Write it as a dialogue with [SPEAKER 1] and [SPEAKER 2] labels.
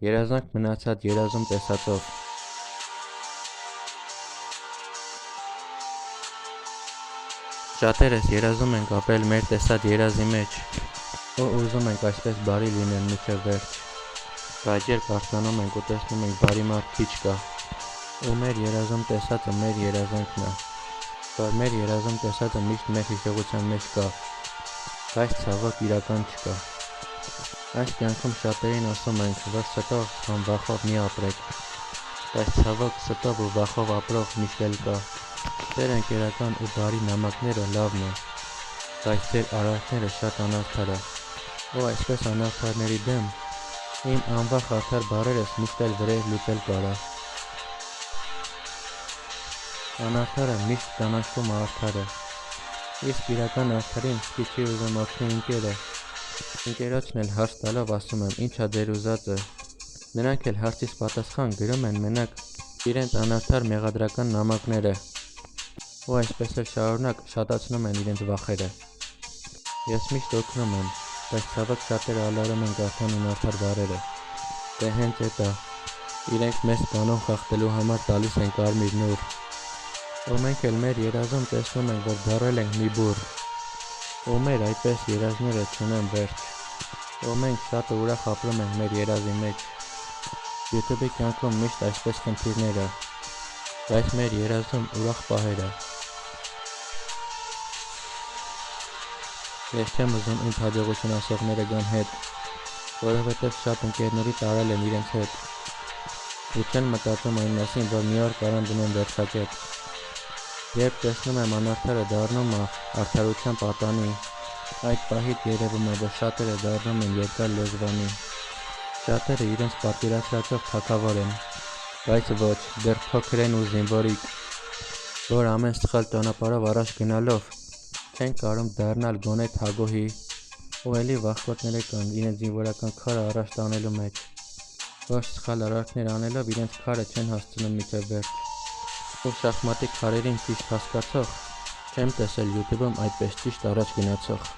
[SPEAKER 1] Երազանք մնացած երազում տեսածով։ Շատերս երազում ենք ապրել մեր տեսած երազի մեջ, ուզում ենք այսպես բարի լինել մինչև վերջ, բայց երբ արթնանում ենք ու տեսնում ենք բարի մարդ քիչ կա, ու մեր երազում տեսածը մեր երազանքն է, որ մեր երազում տեսածը միշտ մեր հիշողության մեջ կա, բայց ցավոք իրական չկա։ Այս կյանքում շատերին ասում ենք, որ ստով կամ վախով մի ապրեք, բայց ցավոք ստով ու վախով ապրող միշտ էլ կա։ Ձեր ընկերական ու բարի նամակները լավն է, բայց ձեր արարքները շատ անարդար է, ու այսպես անարդարների դեմ իմ անվախ արդար բառերս միշտ էլ վրեժ լուծել կարա։ Անարդարը միշտ ճանաչվում է արդարը, իսկ իրական արդարին սկի չի ուզում օգնի ընկերը։ Ընկերոջն էլ հարց տալով ասում եմ, ինչա ձեր ուզածը։ Նրանք էլ հարցիս պատասխան գրում են մենակ իրենց անարդար մեղադրական նամակները, ու այսպես էլ շարունակ շատացնում են իրենց վախերը։ Ես միշտ օգնում եմ, բայց ցավոք շատերը ալարում են արդեն անարդար բառերը։ Դե հենց էդ է, իրենք մեզ կանոն խախտելու համար տալիս են կարմիր նուր, ու մենք էլ մեր երազում տեսնում ենք, որ դառել ենք մի բուռ, ու մեր այդպես երազները չունեն վերջ, ու մենք շատ ուրախ ապրում ենք մեր երազի մեջ։ YouTube-ի կյանքում միշտ այսպես խնդիրներ է, բայց մեր երազում ուրախ պահեր է։ Ես չեմ ուզում ինձ հաջողություն ասողները գան հետ, որովհետև շատ ընկերների տարել են իրենց հետ, ու չեն մտածում այն մասին, որ մի օր կարան դնեն վերջակետ։ Երբ տեսնում եմ անարդարը դառնում է արդարության պատանի, այդ պահից երևում է, որ շատերը դառնում են երկար լեզվանի։ Շատերը իրենց պատկերացրածով թագավոր են, բայց ոչ, դեռ փոքր են ու զինվորիկ, որ ամեն սխալ ճանապարհով առաջ գնալով չեն կարում դառնալ գոնե թագուհի, ու էլի վախկոտները կան իրենց զինվորական քարը առաջ տանելու մեջ, որ սխալ արարքներ անելով իրենց քարը չեն հասցնում մինչև վերջ։ Ու շախմատի քարերին ճիշտ հասկացող չեմ տեսել YouTube-ում այդպես ճիշտ առաջ գնացող։